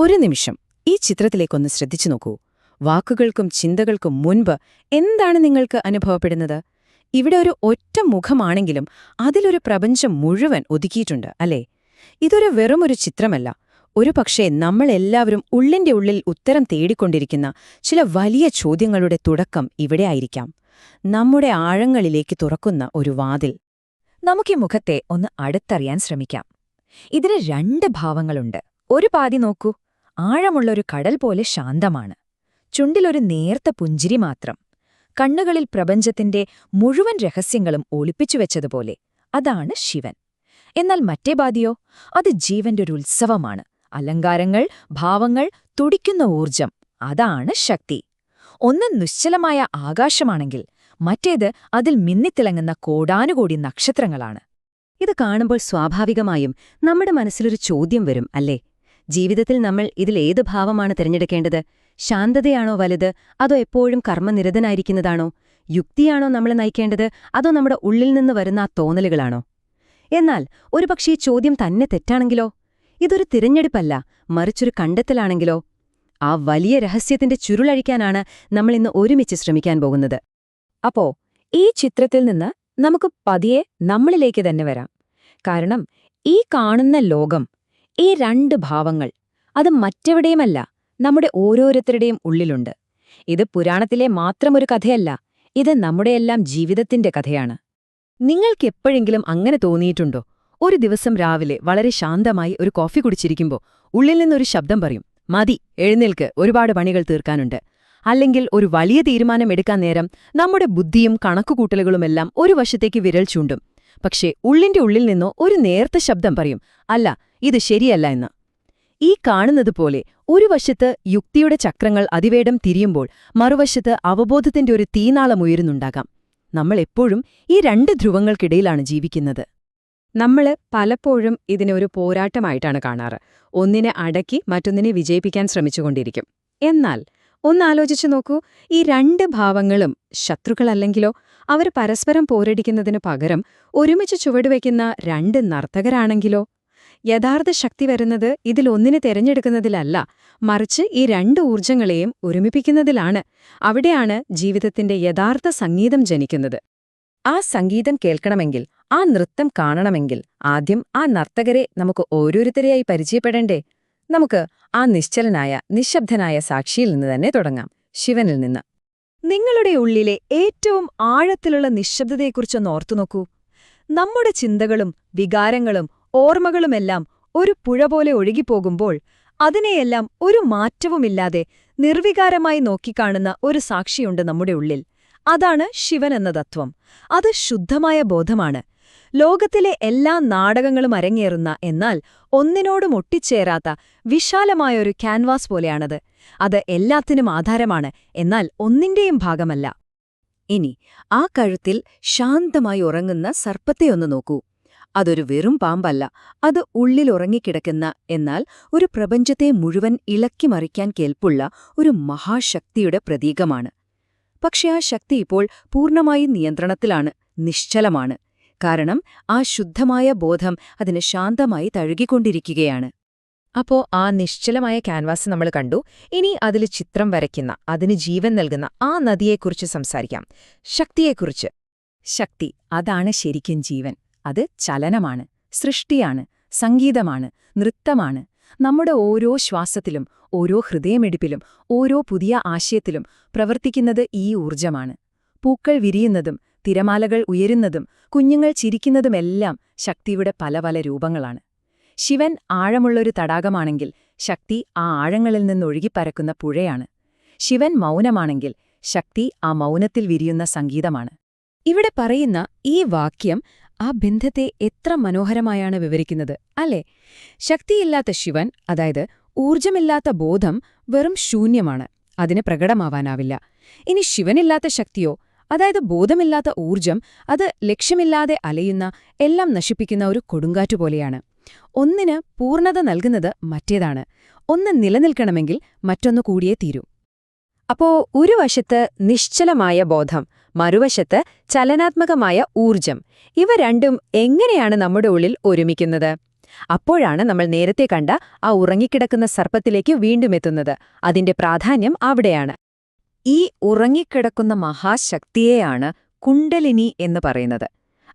ഒരു നിമിഷം ഈ ചിത്രത്തിലേക്കൊന്ന് ശ്രദ്ധിച്ചു നോക്കൂ. വാക്കുകൾക്കും ചിന്തകൾക്കും മുൻപ് എന്താണ് നിങ്ങൾക്ക് അനുഭവപ്പെടുന്നത്? ഇവിടെ ഒരു ഒറ്റ മുഖമാണെങ്കിലും അതിലൊരു പ്രപഞ്ചം മുഴുവൻ ഒതുക്കിയിട്ടുണ്ട്, അല്ലേ? ഇതൊരു വെറുമൊരു ചിത്രമല്ല. ഒരുപക്ഷേ നമ്മളെല്ലാവരും ഉള്ളിന്റെ ഉള്ളിൽ ഉത്തരം തേടിക്കൊണ്ടിരിക്കുന്ന ചില വലിയ ചോദ്യങ്ങളുടെ തുടക്കം ഇവിടെയായിരിക്കാം. നമ്മുടെ ആഴങ്ങളിലേക്ക് തുറക്കുന്ന ഒരു വാതിൽ. നമുക്കീ മുഖത്തെ ഒന്ന് അടുത്തറിയാൻ ശ്രമിക്കാം. ഇതിന് രണ്ട് ഭാവങ്ങളുണ്ട്. ഒരു പാതി നോക്കൂ, ആഴമുള്ളൊരു കടൽ പോലെ ശാന്തമാണ്. ചുണ്ടിലൊരു നേർത്ത പുഞ്ചിരി മാത്രം. കണ്ണുകളിൽ പ്രപഞ്ചത്തിന്റെ മുഴുവൻ രഹസ്യങ്ങളും ഒളിപ്പിച്ചുവെച്ചതുപോലെ. അതാണ് ശിവൻ. എന്നാൽ മറ്റേ പാതിയോ? അത് ജീവന്റെ ഒരു ഉത്സവമാണ്. അലങ്കാരങ്ങൾ, ഭാവങ്ങൾ, തുടിക്കുന്ന ഊർജം. അതാണ് ശക്തി. ഒന്ന് നിശ്ചലമായ ആകാശമാണെങ്കിൽ മറ്റേത് അതിൽ മിന്നിത്തിളങ്ങുന്ന കോടാനുകോടി നക്ഷത്രങ്ങളാണ്. ഇത് കാണുമ്പോൾ സ്വാഭാവികമായും നമ്മുടെ മനസ്സിലൊരു ചോദ്യം വരും, അല്ലേ? ജീവിതത്തിൽ നമ്മൾ ഇതിലേത് ഭാവമാണ് തിരഞ്ഞെടുക്കേണ്ടത്? ശാന്തതയാണോ വലുത്, അതോ എപ്പോഴും കർമ്മനിരതനായിരിക്കുന്നതാണോ? യുക്തിയാണോ നമ്മളെ നയിക്കേണ്ടത്, അതോ നമ്മുടെ ഉള്ളിൽ നിന്ന് വരുന്ന ആ തോന്നലുകളാണോ? എന്നാൽ ഒരുപക്ഷേ ഈ ചോദ്യം തന്നെ തെറ്റാണെങ്കിലോ? ഇതൊരു തിരഞ്ഞെടുപ്പല്ല, മറിച്ചൊരു കണ്ടെത്തലാണെങ്കിലോ? ആ വലിയ രഹസ്യത്തിന്റെ ചുരുളഴിക്കാനാണ് നമ്മളിന്ന് ഒരുമിച്ച് ശ്രമിക്കാൻ പോകുന്നത്. അപ്പോ ഈ ചിത്രത്തിൽ നിന്ന് നമുക്ക് പതിയെ നമ്മളിലേക്ക് തന്നെ വരാം. കാരണം ഈ കാണുന്ന ലോകം, ഈ രണ്ട് ഭാവങ്ങൾ, അത് മറ്റെവിടെയുമല്ല, നമ്മുടെ ഓരോരുത്തരുടെയും ഉള്ളിലുണ്ട്. ഇത് പുരാണത്തിലെ മാത്രമൊരു കഥയല്ല, ഇത് നമ്മുടെയെല്ലാം ജീവിതത്തിന്റെ കഥയാണ്. നിങ്ങൾക്കെപ്പോഴെങ്കിലും അങ്ങനെ തോന്നിയിട്ടുണ്ടോ? ഒരു ദിവസം രാവിലെ വളരെ ശാന്തമായി ഒരു കോഫി കുടിച്ചിരിക്കുമ്പോൾ ഉള്ളിൽ നിന്നൊരു ശബ്ദം പറയും, മതി, എഴുന്നേൽക്ക്, ഒരുപാട് പണികൾ തീർക്കാനുണ്ട്. അല്ലെങ്കിൽ ഒരു വലിയ തീരുമാനം എടുക്കാൻ നേരം നമ്മുടെ ബുദ്ധിയും കണക്കുകൂട്ടലുകളുമെല്ലാം ഒരു വശത്തേക്ക് വിരൽ ചൂണ്ടും. പക്ഷേ ഉള്ളിന്റെ ഉള്ളിൽ നിന്നോ ഒരു നേർത്ത ശബ്ദം പറയും, അല്ല, ഇത് ശരിയല്ല എന്ന്. ഈ കാണുന്നതുപോലെ ഒരു വശത്ത് യുക്തിയുടെ ചക്രങ്ങൾ അതിവേഗം തിരിയുമ്പോൾ മറുവശത്ത് അവബോധത്തിന്റെ ഒരു തീനാളമുയരുന്നുണ്ടാകാം. നമ്മൾ എപ്പോഴും ഈ രണ്ട് ധ്രുവങ്ങൾക്കിടയിലാണ് ജീവിക്കുന്നത്. നമ്മൾ പലപ്പോഴും ഇതിനെ ഒരു പോരാട്ടമായിട്ടാണ് കാണാറ്. ഒന്നിനെ അടക്കി മറ്റൊന്നിനെ വിജയിപ്പിക്കാൻ ശ്രമിച്ചുകൊണ്ടിരിക്കും. എന്നാൽ ഒന്നാലോചിച്ചു നോക്കൂ, ഈ രണ്ട് ഭാവങ്ങളും ശത്രുക്കളല്ലെങ്കിലോ? അവർ പരസ്പരം പോരടിക്കുന്നതിനു പകരം ഒരുമിച്ച് ചുവടുവയ്ക്കുന്ന രണ്ട് നർത്തകരാണെങ്കിലോ? യഥാർത്ഥ ശക്തി വരുന്നത് ഇതിലൊന്നിനെ തിരഞ്ഞെടുക്കുന്നതിലല്ല, മറിച്ച് ഈ രണ്ട് ഊർജ്ജങ്ങളെയും ഒരുമിപ്പിക്കുന്നതിലാണ്. അവിടെയാണ് ജീവിതത്തിന്റെ യഥാർത്ഥ സംഗീതം ജനിക്കുന്നത്. ആ സംഗീതം കേൾക്കണമെങ്കിൽ, ആ നൃത്തം കാണണമെങ്കിൽ ആദ്യം ആ നർത്തകരെ നമുക്ക് ഓരോരുത്തരെയായി പരിചയപ്പെടണ്ടേ? നമുക്ക് ആ നിശ്ചലനായ, നിശബ്ദനായ സാക്ഷിയിൽ നിന്ന് തന്നെ തുടങ്ങാം, ശിവനിൽ നിന്ന്. നിങ്ങളുടെ ഉള്ളിലെ ഏറ്റവും ആഴത്തിലുള്ള നിശ്ശബ്ദതയെക്കുറിച്ചൊന്ന് ഓർത്തുനോക്കൂ. നമ്മുടെ ചിന്തകളും വികാരങ്ങളും ഓർമ്മകളുമെല്ലാം ഒരു പുഴ പോലെ ഒഴുകിപ്പോകുമ്പോൾ അതിനെയെല്ലാം ഒരു മാറ്റവുമില്ലാതെ നിർവികാരമായി നോക്കിക്കാണുന്ന ഒരു സാക്ഷിയുണ്ട് നമ്മുടെ ഉള്ളിൽ. അതാണ് ശിവൻ എന്ന തത്വം. അത് ശുദ്ധമായ ബോധമാണ്. ലോകത്തിലെ എല്ലാ നാടകങ്ങളും അരങ്ങേറുന്ന, എന്നാൽ ഒന്നിനോടും ഒട്ടിച്ചേരാത്ത വിശാലമായൊരു ക്യാൻവാസ് പോലെയാണത്. അത് എല്ലാത്തിനും ആധാരമാണ്, എന്നാൽ ഒന്നിന്റെയും ഭാഗമല്ല. ഇനി ആ കഴുത്തിൽ ശാന്തമായി ഉറങ്ങുന്ന സർപ്പത്തെയൊന്ന് നോക്കൂ. അതൊരു വെറും പാമ്പല്ല, അത് ഉള്ളിൽ ഉറങ്ങിക്കിടക്കുന്ന, എന്നാൽ ഒരു പ്രപഞ്ചത്തെ മുഴുവൻ ഇളക്കിമറിക്കാൻ കെൽപ്പുള്ള ഒരു മഹാശക്തിയുടെ പ്രതീകമാണ്. പക്ഷെ ആ ശക്തി ഇപ്പോൾ പൂർണ്ണമായും നിയന്ത്രണത്തിലാണ്, നിശ്ചലമാണ്. കാരണം ആ ശുദ്ധമായ ബോധം അതിന് ശാന്തമായി തഴുകിക്കൊണ്ടിരിക്കുകയാണ്. അപ്പോ ആ നിശ്ചലമായ ക്യാൻവാസ് നമ്മൾ കണ്ടു. ഇനി അതിൽ ചിത്രം വരയ്ക്കുന്ന, അതിന് ജീവൻ നൽകുന്ന ആ നദിയെക്കുറിച്ച് സംസാരിക്കാം, ശക്തിയെക്കുറിച്ച്. ശക്തി, അതാണ് ശരിക്കും ജീവൻ. അത് ചലനമാണ്, സൃഷ്ടിയാണ്, സംഗീതമാണ്, നൃത്തമാണ്. നമ്മുടെ ഓരോ ശ്വാസത്തിലും, ഓരോ ഹൃദയമിടിപ്പിലും, ഓരോ പുതിയ ആശയത്തിലും പ്രവർത്തിക്കുന്നത് ഈ ഊർജ്ജമാണ്. പൂക്കൾ വിരിയുന്നതും തിരമാലകൾ ഉയരുന്നതും കുഞ്ഞുങ്ങൾ ചിരിക്കുന്നതുമെല്ലാം ശക്തിയുടെ പല പല രൂപങ്ങളാണ്. ശിവൻ ആഴമുള്ളൊരു തടാകമാണെങ്കിൽ ശക്തി ആ ആഴങ്ങളിൽ നിന്നൊഴുകിപ്പരക്കുന്ന പുഴയാണ്. ശിവൻ മൗനമാണെങ്കിൽ ശക്തി ആ മൗനത്തിൽ വിരിയുന്ന സംഗീതമാണ്. ഇവിടെ പറയുന്ന ഈ വാക്യം ആ ബന്ധത്തെ എത്ര മനോഹരമായാണ് വിവരിക്കുന്നത്, അല്ലേ? ശക്തിയില്ലാത്ത ശിവൻ, അതായത് ഊർജ്ജമില്ലാത്ത ബോധം, വെറും ശൂന്യമാണ്. അതിന് പ്രകടമാവാനാവില്ല. ഇനി ശിവനില്ലാത്ത ശക്തിയോ, അതായത് ബോധമില്ലാത്ത ഊർജ്ജം, അത് ലക്ഷ്യമില്ലാതെ അലയുന്ന, എല്ലാം നശിപ്പിക്കുന്ന ഒരു കൊടുങ്കാറ്റുപോലെയാണ്. ഒന്നിന് പൂർണ്ണത നൽകുന്നത് മറ്റേതാണ്. ഒന്ന് നിലനിൽക്കണമെങ്കിൽ മറ്റൊന്നു കൂടിയേ തീരൂ. അപ്പോ ഒരു വശത്ത് നിശ്ചലമായ ബോധം, മറുവശത്ത് ചലനാത്മകമായ ഊർജ്ജം. ഇവ രണ്ടും എങ്ങനെയാണ് നമ്മുടെ ഉള്ളിൽ ഒരുമിക്കുന്നത്? അപ്പോഴാണ് നമ്മൾ നേരത്തെ കണ്ട ആ ഉറങ്ങിക്കിടക്കുന്ന സർപ്പത്തിലേക്ക് വീണ്ടും എത്തുന്നത്. അതിന്റെ പ്രാധാന്യം അവിടെയാണ്. ഈ ഉറങ്ങിക്കിടക്കുന്ന മഹാശക്തിയെയാണ് കുണ്ടലിനി എന്ന് പറയുന്നത്.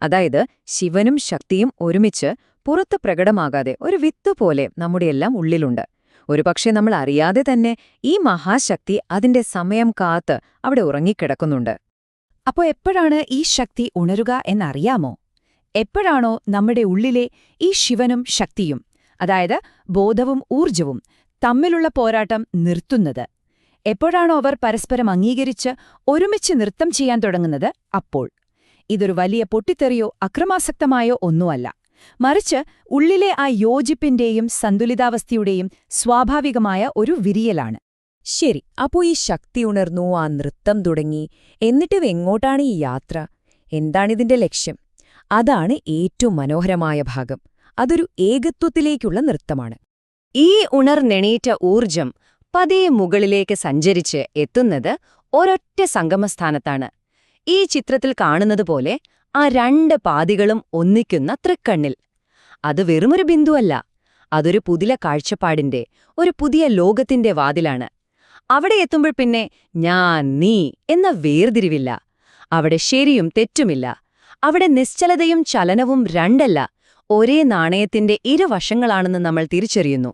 അതായത് ശിവനും ശക്തിയും ഒരുമിച്ച് പുറത്ത് പ്രകടമാകാതെ ഒരു വിത്തുപോലെ നമ്മുടെയെല്ലാം ഉള്ളിലുണ്ട്. ഒരുപക്ഷെ നമ്മൾ അറിയാതെ തന്നെ ഈ മഹാശക്തി അതിന്റെ സമയം കാത്ത് അവിടെ ഉറങ്ങിക്കിടക്കുന്നുണ്ട്. അപ്പോൾ എപ്പോഴാണ് ഈ ശക്തി ഉണരുക എന്നറിയാമോ? എപ്പോഴാണോ നമ്മുടെ ഉള്ളിലെ ഈ ശിവനും ശക്തിയും, അതായത് ബോധവും ഊർജവും തമ്മിലുള്ള പോരാട്ടം നിർത്തുന്നത്? എപ്പോഴാണോ അവർ പരസ്പരം അംഗീകരിച്ച് ഒരുമിച്ച് നൃത്തം ചെയ്യാൻ തുടങ്ങുന്നത്? അപ്പോൾ. ഇതൊരു വലിയ പൊട്ടിത്തെറിയോ അക്രമാസക്തമായോ ഒന്നുമല്ല, മറിച്ച് ഉള്ളിലെ ആ യോജിപ്പിന്റെയും സന്തുലിതാവസ്ഥയുടെയും സ്വാഭാവികമായ ഒരു വിരിയലാണ്. ശരി, അപ്പോൾ ഈ ശക്തി ഉണർന്നു, ആ നൃത്തം തുടങ്ങി. എന്നിട്ടും എങ്ങോട്ടാണ് ഈ യാത്ര? എന്താണിതിന്റെ ലക്ഷ്യം? അതാണ് ഏറ്റവും മനോഹരമായ ഭാഗം. അതൊരു ഏകത്വത്തിലേക്കുള്ള നൃത്തമാണ്. ഈ ഉണർന്നെണീറ്റ ഊർജം പതിയെ മുകളിലേക്ക് സഞ്ചരിച്ച് എത്തുന്നത് ഒരൊറ്റ സംഗമസ്ഥാനത്താണ്. ഈ ചിത്രത്തിൽ കാണുന്നതുപോലെ ആ രണ്ട് പാതികളും ഒന്നിക്കുന്ന തൃക്കണ്ണിൽ. അത് വെറുമൊരു ബിന്ദുവല്ല, അതൊരു പുതിയ കാഴ്ചപ്പാടിന്റെ, ഒരു പുതിയ ലോകത്തിന്റെ വാതിലാണ്. അവിടെ എത്തുമ്പോൾ പിന്നെ ഞാൻ, നീ എന്ന വേർതിരിവില്ല. അവിടെ ശരിയും തെറ്റുമില്ല. അവിടെ നിശ്ചലതയും ചലനവും രണ്ടല്ല, ഒരേ നാണയത്തിന്റെ ഇരുവശങ്ങളാണെന്ന് നമ്മൾ തിരിച്ചറിയുന്നു.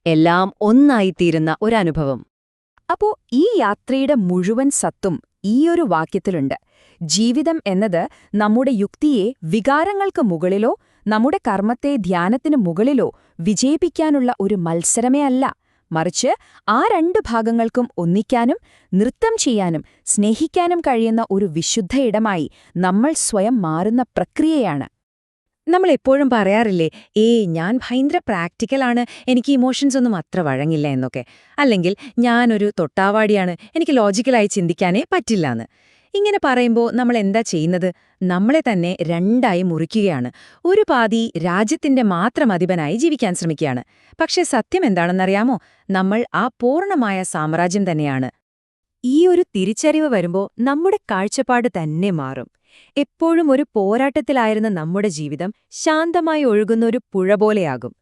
എല്ലാം ഒന്നായിത്തീരുന്ന ഒരനുഭവം. അപ്പോ ഈ യാത്രയുടെ മുഴുവൻ സത്തും ഈയൊരു വാക്യത്തിലുണ്ട്. ജീവിതം എന്നത് നമ്മുടെ യുക്തിയെ വികാരങ്ങൾക്ക് മുകളിലോ നമ്മുടെ കർമ്മത്തെ ധ്യാനത്തിനു മുകളിലോ വിജയിപ്പിക്കാനുള്ള ഒരു മത്സരമേ അല്ല, മറിച്ച് ആ രണ്ട് ഭാഗങ്ങൾക്കും ഒന്നിക്കാനും നൃത്തം ചെയ്യാനും സ്നേഹിക്കാനും കഴിയുന്ന ഒരു വിശുദ്ധ ഇടമായി നമ്മൾ സ്വയം മാറുന്ന പ്രക്രിയയാണ്. നമ്മൾ എപ്പോഴും പറയാറില്ലേ, ഞാൻ ഭയങ്കര പ്രാക്ടിക്കലാണ്, എനിക്ക് ഇമോഷൻസ് ഒന്നും അത്ര വഴങ്ങില്ല എന്നൊക്കെ. അല്ലെങ്കിൽ ഞാനൊരു തൊട്ടാവാടിയാണ്, എനിക്ക് ലോജിക്കലായി ചിന്തിക്കാനേ പറ്റില്ലാന്ന്. ഇങ്ങനെ പറയുമ്പോൾ നമ്മൾ എന്താ ചെയ്യുന്നത്? നമ്മളെ തന്നെ രണ്ടായി മുറിക്കുകയാണ്. ഒരു പാതി രാജ്യത്തിന്റെ മാത്രം അധിപനായി ജീവിക്കാൻ ശ്രമിക്കുകയാണ്. പക്ഷേ സത്യം എന്താണെന്നറിയാമോ? നമ്മൾ ആ പൂർണ്ണമായ സാമ്രാജ്യം തന്നെയാണ്. ഈ ഒരു തിരിച്ചറിവ് വരുമ്പോൾ നമ്മുടെ കാഴ്ചപ്പാട് തന്നെ മാറും. എപ്പോഴും ഒരു പോരാട്ടത്തിലായിരുന്ന നമ്മുടെ ജീവിതം ശാന്തമായി ഒഴുകുന്ന ഒരു പുഴ പോലെയാകും.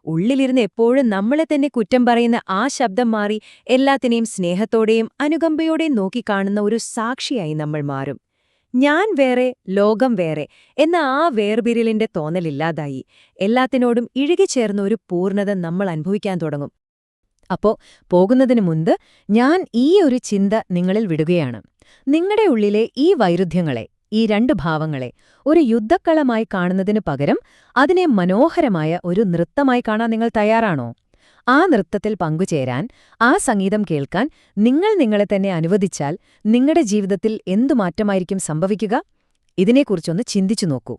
ഉള്ളിലിരുന്ന് എപ്പോഴും നമ്മളെ തന്നെ കുറ്റം പറയുന്ന ആ ശബ്ദം മാറി എല്ലാത്തിനെയും സ്നേഹത്തോടെയും അനുകമ്പയോടെയും നോക്കിക്കാണുന്ന ഒരു സാക്ഷിയായി നമ്മൾ മാറും. ഞാൻ വേറെ, ലോകം വേറെ എന്ന ആ വേർപിരിലിന്റെ തോന്നലില്ലാതായി എല്ലാത്തിനോടും ഇഴുകിച്ചേർന്ന ഒരു പൂർണ്ണത നമ്മൾ അനുഭവിക്കാൻ തുടങ്ങും. അപ്പോ പോകുന്നതിനു മുൻപ് ഞാൻ ഈ ഒരു ചിന്ത നിങ്ങളിൽ വിടുകയാണ്. നിങ്ങളുടെ ഉള്ളിലെ ഈ വൈരുദ്ധ്യങ്ങളെ, ഈ രണ്ട് ഭാവങ്ങളെ ഒരു യുദ്ധക്കളമായി കാണുന്നതിനു പകരം അതിനെ മനോഹരമായ ഒരു നൃത്തമായി കാണാൻ നിങ്ങൾ തയ്യാറാണോ? ആ നൃത്തത്തിൽ പങ്കുചേരാൻ, ആ സംഗീതം കേൾക്കാൻ നിങ്ങൾ നിങ്ങളെ തന്നെ അനുവദിച്ചാൽ നിങ്ങളുടെ ജീവിതത്തിൽ എന്തു മാറ്റമായിരിക്കും സംഭവിക്കുക? ഇതിനെക്കുറിച്ചൊന്ന് ചിന്തിച്ചു നോക്കൂ.